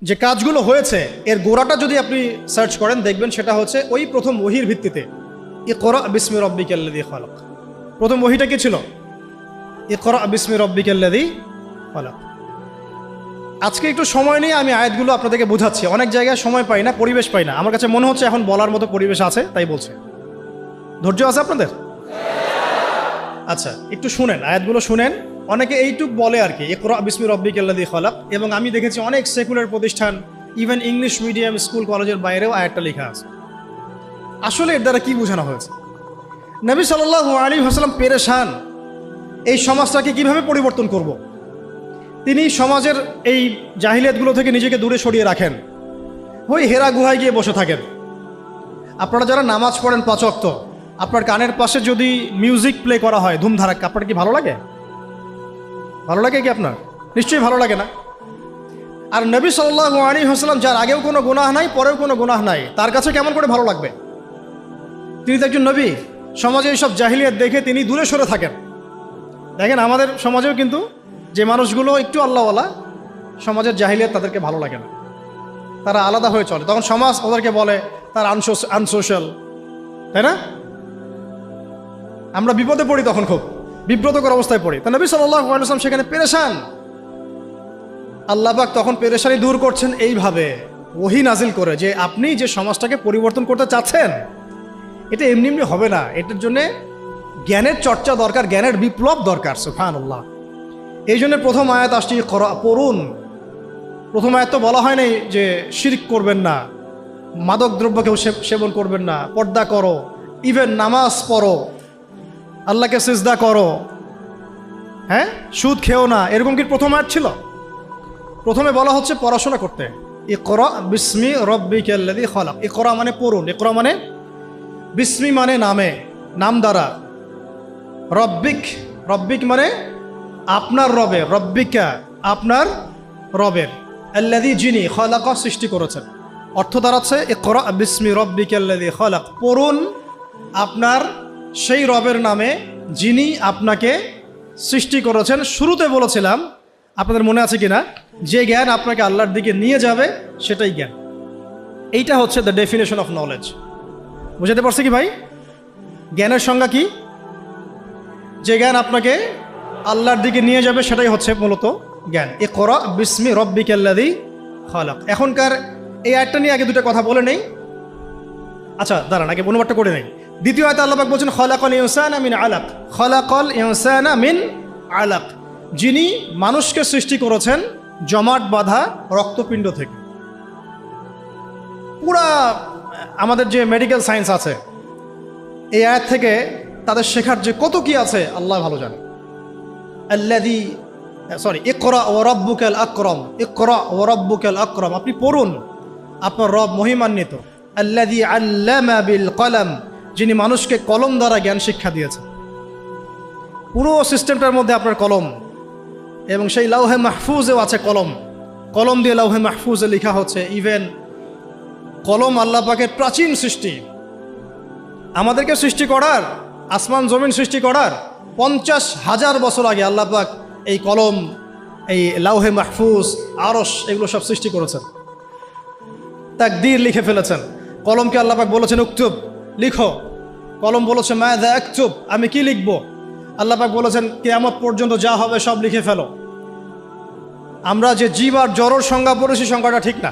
যে কাজগুলো হয়েছে এর গোড়াটা যদি আপনি সার্চ করেন দেখবেন সেটা হচ্ছে ওই প্রথম ওহির ভিত্তিতে। ইকরা বিসমি রব্বিকাল্লাযী খালাক, প্রথম ওহিটা কি ছিল? ইকরা বিসমি রব্বিকাল্লাযী খালাক। আজকে একটু সময় নিয়ে আমি আয়াতগুলো আপনাদেরকে বোঝাচ্ছি। অনেক জায়গায় সময় পাই না, পরিবেশ পাই না। আমার কাছে মনে হচ্ছে এখন বলার মতো পরিবেশ আছে, তাই বলছে। ধৈর্য আছে আপনাদের? আচ্ছা, একটু শুনেন, আয়াতগুলো শুনেন। অনেকে এইটুক বলে আর কি, ইকরা বিসমি রব্বিকাল্লাযী খালাক, এবং আমি দেখেছি অনেক সেকুলার প্রতিষ্ঠান, ইভেন ইংলিশ মিডিয়াম স্কুল কলেজের বাইরেও আয়াতটা লেখা আছে। আসলে এর দ্বারা কি বোঝানো হয়েছে? নবী সাল্লাল্লাহু আলাইহি ওয়াসাল্লাম পেরেশান, এই সমাজটাকে কিভাবে পরিবর্তন করব। তিনি সমাজের এই জাহিলিয়াতগুলো থেকে নিজেকে দূরে সরিয়ে রাখেন, ওই হেরা গুহায় গিয়ে বসে থাকেন। আপনারা যারা নামাজ পড়েন 5 ওয়াক্ত, আপনার কানের পাশে যদি মিউজিক প্লে করা হয় ধুমধারাক্কা, আপনার কি ভালো লাগে? ভালো লাগে কি আপনার? নিশ্চয়ই ভালো লাগে না। আর নবী সাল্লাল্লাহু আলাইহি ওয়াসাল্লাম, যার আগেও কোনো গুনাহ নাই পরেও কোনো গুনাহ নাই, তার কাছে কেমন করে ভালো লাগবে? তিনি তো একজন নবী। সমাজে এইসব জাহিলিয়াত দেখে তিনি দূরে সরে থাকেন। দেখেন আমাদের সমাজেও কিন্তু যে মানুষগুলো একটু আল্লাহওয়ালা, সমাজের জাহিলিয়াত তাদেরকে ভালো লাগে না, তারা আলাদা হয়ে চলে। তখন সমাজ ওদেরকে বলে তারা আনসোশ্যাল, তাই না? আমরা বিপদে পড়ি, তখন খুব বিব্রতকর অবস্থায় পড়ি। তা নবী সাল্লাল্লাহু আলাইহি ওয়াসাল্লাম সেখানে পেরেশান। আল্লাহ পাক তখন পেরেশানি দূর করছেন এইভাবে ওহী নাজিল করে, যে আপনি যে সমাজটাকে পরিবর্তন করতে চাচ্ছেন এটা এমনি এমনি হবে না, এটার জন্যে জ্ঞানের চর্চা দরকার, জ্ঞানের বিপ্লব দরকার। সুবহানাল্লাহ। এই জন্য প্রথম আয়াত আসছে পড়ুন। প্রথম আয়াত তো বলা হয় নাই যে শিরক করবেন না, মাদক দ্রব্য কেউ সেবন করবেন না, পর্দা করো, ইভেন নামাজ পড়ো, আল্লাহকে সিজদা করো, হ্যাঁ, সুদ খেও না, এরকম কি প্রথম আয়াত ছিল? প্রথমে বলা হচ্ছে পড়াশোনা করতে। ইকরা বিসমি রব্বিকাল্লাযী খালাক। ইকরা মানে পড়ুন, ইকরা মানে বিসমি মানে নামে, নাম দ্বারা, রব্বিক, রব্বিক মানে আপনার রবের, রব্বিকা আপনার রবের, আল্লাযী যিনি, খালাকা সৃষ্টি করেছেন। অর্থ দাঁড়াচ্ছে ইকরা বিসমি রব্বিকাল্লাযী খালাক, পড়ুন আপনার সেই রবের নামে যিনি আপনাকে সৃষ্টি করেছেন। শুরুতে বলেছিলাম, আপনাদের মনে আছে কিনা, যে জ্ঞান আপনাকে আল্লাহর দিকে নিয়ে যাবে সেটাই জ্ঞান। এইটা হচ্ছে দ্য ডেফিনেশন অফ নলেজ। বুঝাতে পারছি কি ভাই? জ্ঞানের সংজ্ঞা কি? যে জ্ঞান আপনাকে আল্লাহর দিকে নিয়ে যাবে সেটাই হচ্ছে মূলত জ্ঞান। ইকরা বিসমি রব্বিকাল্লাযী খালাক। এখনকার এই আয়াতটা নিয়ে আগে দুটো কথা বলে নেই। আচ্ছা দাঁড়ান, আগে অনুবাদটা করে নেই। দ্বিতীয় আয়াতে আল্লাহ পাক বলছেন খালাকাল ইনসানা মিন আলাক, খালাকাল ইনসানা মিন আলাক, যিনি মানুষকে সৃষ্টি করেছেন জমাট বাঁধা রক্তপিণ্ড থেকে। পুরা আমাদের যে মেডিকেল সায়েন্স আছে, এই আয়াত থেকে তাদের শেখার যে কত কি আছে আল্লাহ ভালো জানে। ইকরা ওয়া রাব্বুকাল আকরাম, ইকরা ওয়া রাব্বুকাল আকরাম, আপনি পড়ুন, আপনার রব মহিমান্বিত। আল্লাযী আল্লামা বিল কলম, যিনি মানুষকে কলম দ্বারা জ্ঞান শিক্ষা দিয়েছেন। পুরো সিস্টেমটার মধ্যে আপনার কলম, এবং সেই লাউহে মাহফুজেও আছে কলম। কলম দিয়ে লাউহে মাহফুজে লেখা হচ্ছে। ইভেন কলম আল্লাহ পাকের প্রাচীন সৃষ্টি। আমাদেরকে সৃষ্টি করার, আসমান জমিন সৃষ্টি করার 50,000 বছর আগে আল্লাহ পাক এই কলম, এই লাউহে মাহফুজ, আরশ, এগুলো সব সৃষ্টি করেছেন। তাকদীর লিখে ফেলেছেন। কলমকে আল্লাহ পাক বলেছেন উকতুব, লিখো। কলম বলেছে মাযা আকতুব, আমি কি লিখবো? আল্লাহ পাক বলেছেন কিয়ামত পর্যন্ত যা হবে সব লিখে ফেলো। আমরা যে জীব আর জড়র সংজ্ঞা পড়েছি, সংজ্ঞাটা ঠিক না।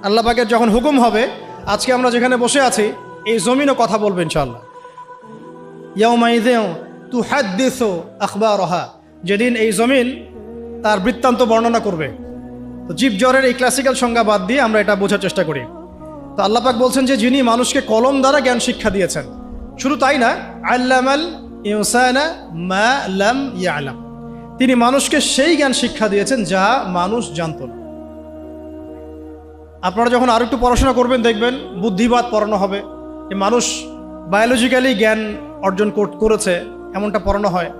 আল্লাহ পাকের যখন হুকুম হবে, আজকে আমরা যেখানে বসে আছি এই জমিনও কথা বলবে ইনশাআল্লাহ। ইয়াউমাইযিন তুহাদ্দিসু আখবারাহা, যেদিন এই জমিন তার বৃত্তান্ত বর্ণনা করবে। তো জীব জ্বরের এই ক্লাসিক্যাল সংজ্ঞা বাদ দিয়ে আমরা এটা বোঝার চেষ্টা করি। তো আল্লাহ পাক বলছেন যে যিনি মানুষকে কলম দ্বারা জ্ঞান শিক্ষা দিয়েছেন। শুধু তাই না, আল্লামাল ইনসানা মা লাম ইয়ালাম, তিনি মানুষকে সেই জ্ঞান শিক্ষা দিয়েছেন যা মানুষ জানত না। আপনারা যখন আর একটু পড়াশোনা করবেন দেখবেন বুদ্ধিবাদ পড়ানো হবে। মানুষ বায়োলজিক্যালি জ্ঞান অর্জন করেছে এমনটা পড়ানো হয়।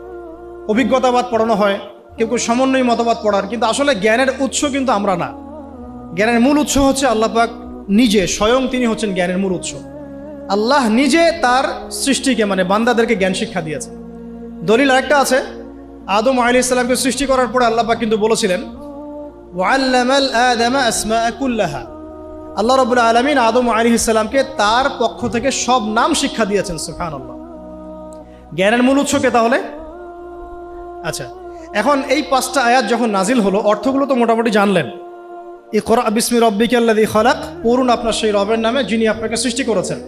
অভিজ্ঞতাবাদ পড়ানো হয়, কেউ কেউ সমন্বয় মতবাদ পড়ার। কিন্তু আসলে জ্ঞানের উৎস কিন্তু আমরা না। জ্ঞানের মূল উৎস হচ্ছে আল্লাহ পাক নিজে, স্বয়ং তিনি হচ্ছেন জ্ঞানের মূল উৎস। আল্লাহ নিজে তার সৃষ্টিকে, মানে বান্দাদেরকে জ্ঞান শিক্ষা দিয়েছে। দলিল আরেকটা আছে, আদম আলাইহিস সালামকে সৃষ্টি করার পরে আল্লাহ পাক কিন্তু বলেছিলেন ওয়াল্লামাল আদামা আসমাআ কুল্লাহা। আল্লাহ রাব্বুল আলামিন আদম আলাইহিস সালামকে তার পক্ষ থেকে সব নাম শিক্ষা দিয়েছেন। সুবহানাল্লাহ। জ্ঞানের মূল উৎস কে তাহলে? আচ্ছা, এখন এই 5টা আয়াত যখন নাজিল হলো, অর্থগুলো তো মোটামুটি জানলেন। ইকরা বিসমি রাব্বিকাল্লাযী খালাক, পড়ুন আপনার সেই রবের নামে যিনি আপনাকে সৃষ্টি করেছেন।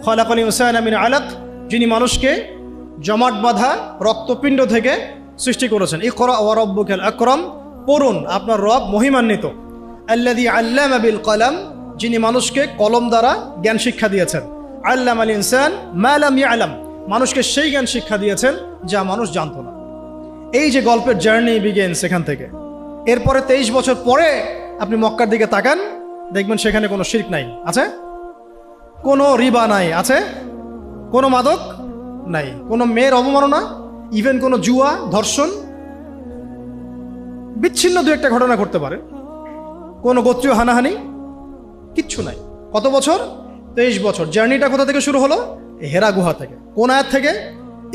খালাকাল ইনসানা মিন আলাক, যিনি মানুষকে জমাট বাঁধা রক্তপিণ্ড থেকে সৃষ্টি করেছেন। ইকরা ওয়া রাব্বুকাল আকরাম, পড়ুন আপনার রব মহিমান্বিত। আল্লাযী আল্লামা বিল কলম, যিনি মানুষকে কলম দ্বারা জ্ঞান শিক্ষা দিয়েছেন। আল্লামাল ইনসান মা লাম ইয়ালাম, মানুষকে সেই জ্ঞান শিক্ষা দিয়েছেন যা মানুষ জানতো না। এই যে গল্পের জার্নি বিগেন সেখান থেকে। এরপরে 23 বছর পরে আপনি মক্কার দিকে তাকান, দেখবেন সেখানে কোনো শিরক নাই, আছে? কোনো রিবা নাই, আছে? কোনো মাদক নাই, কোনো মেয়ের অবমাননা, ইভেন কোনো জুয়া, ধর্ষণ, বিচ্ছিন্ন দু একটা ঘটনা ঘটতে পারে, কোনো গোত্রীয় হানাহানি, কিচ্ছু নাই। কত বছর? 23 বছর। জার্নিটা কোথা থেকে শুরু হলো? হেরা গুহা থেকে। কোন আয়াত থেকে?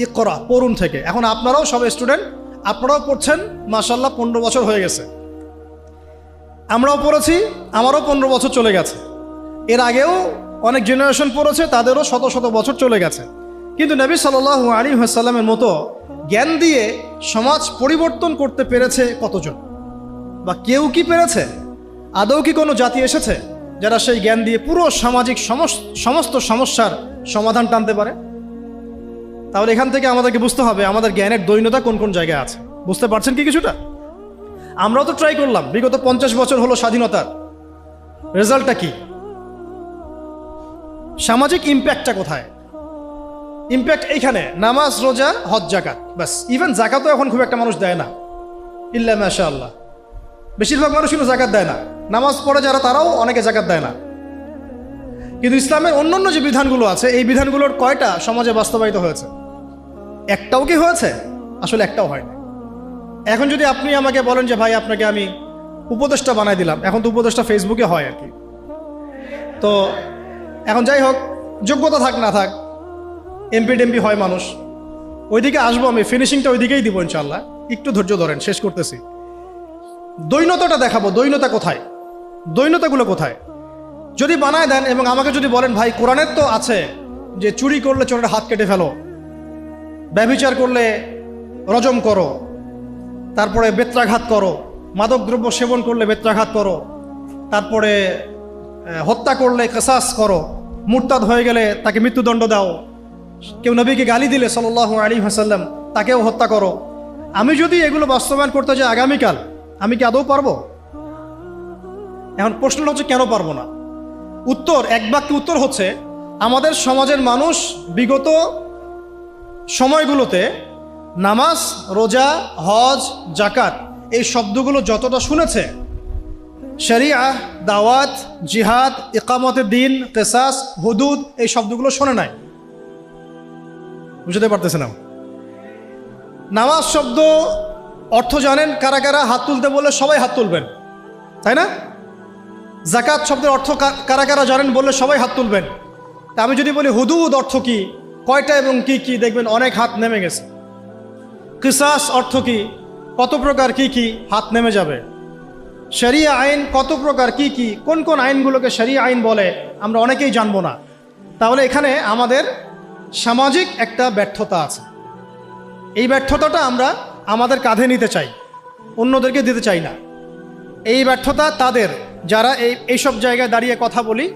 ইকরা, পড়ুন থেকে। এখন আপনারাও সব স্টুডেন্ট, আপনারাও পড়ছেন, মাশাআল্লাহ 15 বছর হয়ে গেছে। আমরাও পড়েছি, আমারও 15 বছর চলে গেছে। এর আগেও অনেক জেনারেশন পড়েছে, তাদেরও শত শত বছর চলে গেছে। কিন্তু নবী সাল্লাল্লাহু আলাইহি ওয়াসাল্লামের মতো জ্ঞান দিয়ে সমাজ পরিবর্তন করতে পেরেছে কতজন? বা কেউ কি পেরেছে? আদৌ কি কোনো জাতি এসেছে যারা সেই জ্ঞান দিয়ে পুরো সামাজিক সমস্ত সমস্যার সমাধান টানতে পারে? তাহলে এখান থেকে আমাদেরকে বুঝতে হবে আমাদের জ্ঞানের দৈন্যতা কোন কোন জায়গায় আছে। বুঝতে পারছেন কি কিছুটা? আমরাও তো ট্রাই করলাম, বিগত 50 বছর হলো স্বাধীনতার, রেজাল্টটা কি? সামাজিক ইম্প্যাক্টটা কোথায়? ইম্প্যাক্ট এইখানে, নামাজ, রোজা, হজ, জাকাত, বাস। ইভেন জাকাতও এখন খুব একটা মানুষ দেয় না, ইল্লা মাশাআল্লাহ। বেশিরভাগ মানুষ কিন্তু জাকাত দেয় না। নামাজ পড়ে যারা, তারাও অনেকে জাকাত দেয় না। কিন্তু ইসলামের অন্যান্য যে বিধানগুলো আছে, এই বিধানগুলোর কয়টা সমাজে বাস্তবায়িত হয়েছে? একটাও কি হয়েছে? আসলে একটাও হয়নি। এখন যদি আপনি আমাকে বলেন যে ভাই আপনাকে আমি উপদেষ্টা বানাই দিলাম, এখন তো উপদেষ্টা ফেসবুকে হয় আর কি। তো এখন যাই হোক, যোগ্যতা থাক না থাক, এমপি টেমপি হয় মানুষ, ওইদিকে আসবো আমি, ফিনিশিংটা ওইদিকেই দিব ইনশাল্লাহ। একটু ধৈর্য ধরেন, শেষ করতেছি। দৈন্যতাটা দেখাবো, দৈন্যতা কোথায়, দৈন্যতাগুলো কোথায়। যদি বানায় দেন এবং আমাকে যদি বলেন ভাই কোরআনের তো আছে যে চুরি করলে চোরের হাত কেটে ফেলো, ব্যভিচার করলে রজম করো, তারপরে বেত্রাঘাত করো, মাদকদ্রব্য সেবন করলে বেত্রাঘাত করো, তারপরে হত্যা করলে কিসাস করো, মুরতাদ হয়ে গেলে তাকে মৃত্যুদণ্ড দাও, কেউ নবীকে গালি দিলে সাল্লাল্লাহু আলাইহি ওয়াসাল্লাম তাকেও হত্যা করো। আমি যদি এগুলো বাস্তবায়ন করতে যাই আগামীকাল, আমি কি আদৌ পারবো? এখন প্রশ্নটা হচ্ছে কেন পারবো না? উত্তর, এক বাক্যে উত্তর হচ্ছে, আমাদের সমাজের মানুষ বিগত সময়গুলোতে নামাজ, রোজা, হজ, জাকাত এই শব্দগুলো যতটা শুনেছে, শরিয়া, দাওয়াত, জিহাদ, ইকামতে দিন, কিসাস, হুদুদ এই শব্দগুলো শোনে নাই। বুঝতে পারতেছে না? নামাজ শব্দ অর্থ জানেন কারা কারা? হাত তুলতে বললে সবাই হাত তুলবেন, তাই না? জাকাত শব্দের অর্থ কারা কারা জানেন বললে সবাই হাত তুলবেন। তা আমি যদি বলি হুদুদ অর্থ কি, কয়টা এবং কি কি, দেখবেন অনেক হাত নেমে গেছে। কিসাস অর্থ কি, কত প্রকার, কি কি, হাত নেমে যাবে। শরিয়া আইন কত প্রকার, কি কি, কোন কোন আইনগুলোকে শরিয়া আইন বলে আমরা অনেকেই জানবো না। তাহলে এখানে আমাদের সামাজিক একটা ব্যর্থতা আছে। এই ব্যর্থতাটা আমরা আমাদের কাঁধে নিতে চাই, অন্যদেরকে দিতে চাই না। এই ব্যর্থতা তাদের যারা এইসব জায়গায় দাঁড়িয়ে কথা বলি,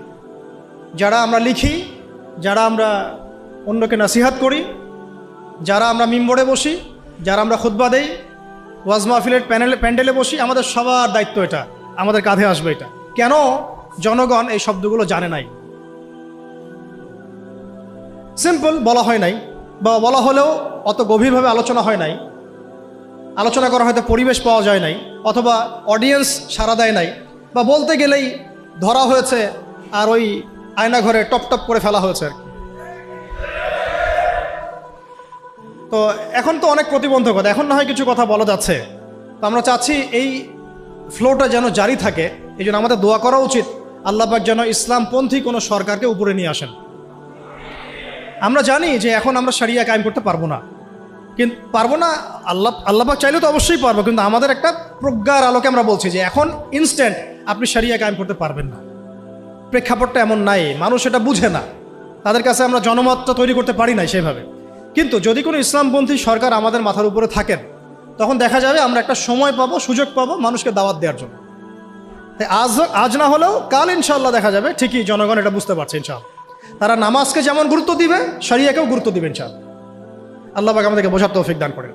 যারা আমরা লিখি, যারা আমরা অন্যকে নসিহাত করি, যারা আমরা মিম্বরে বসি, যারা আমরা খুতবা দেই, ওয়াজ মাহফিলের প্যান্ডেলে বসি, আমাদের সবার দায়িত্ব এটা, আমাদের কাঁধে আসবে এটা। কেন জনগণ এই শব্দগুলো জানে নাই? সিম্পল, বলা হয় নাই, বা বলা হলেও অত গভীরভাবে আলোচনা হয় নাই, আলোচনা করা হয়তো পরিবেশ পাওয়া যায় নাই, অথবা অডিয়েন্স সাড়া দেয় নাই, বা বলতে গেলেই ধরা হয়েছে আর ওই আয়নাঘরে টপ টপ করে ফেলা হয়েছে। তো এখন তো অনেক প্রতিবন্ধকতা, এখন না হয় কিছু কথা বলা যাচ্ছে। তো আমরা চাচ্ছি এই ফ্লোটা যেন জারি থাকে। এই জন্য আমাদের দোয়া করা উচিত আল্লাহ পাক যেন ইসলামপন্থী কোনো সরকারকে উপরে নিয়ে আসেন। আমরা জানি যে এখন আমরা শরিয়া কায়েম করতে পারবো না, কিন্তু পারবো না, আল্লাহ চাইলে তো অবশ্যই পারবো, কিন্তু আমাদের একটা প্রজ্ঞার আলোকে আমরা বলছি যে এখন ইনস্ট্যান্ট আপনি শরিয়া কায়েম করতে পারবেন না। প্রেক্ষাপটটা এমন নাই, মানুষ এটা বুঝে না, তাদের কাছে আমরা জনমতটা তৈরি করতে পারি না সেভাবে। কিন্তু যদি কোনো ইসলামপন্থী সরকার আমাদের মাথার উপরে থাকেন, তখন দেখা যাবে আমরা একটা সময় পাবো, সুযোগ পাবো মানুষকে দাওয়াত দেওয়ার জন্য। তাই আজ না হলেও কাল ইনশাল্লাহ দেখা যাবে ঠিকই জনগণ এটা বুঝতে পারছে ইনশাআল্লাহ। তারা নামাজকে যেমন গুরুত্ব দিবে, শরিয়াকেও গুরুত্ব দিবে ইনশাআল্লাহ। আল্লাহ পাক আমাদেরকে বোঝার তৌফিক দান করেন।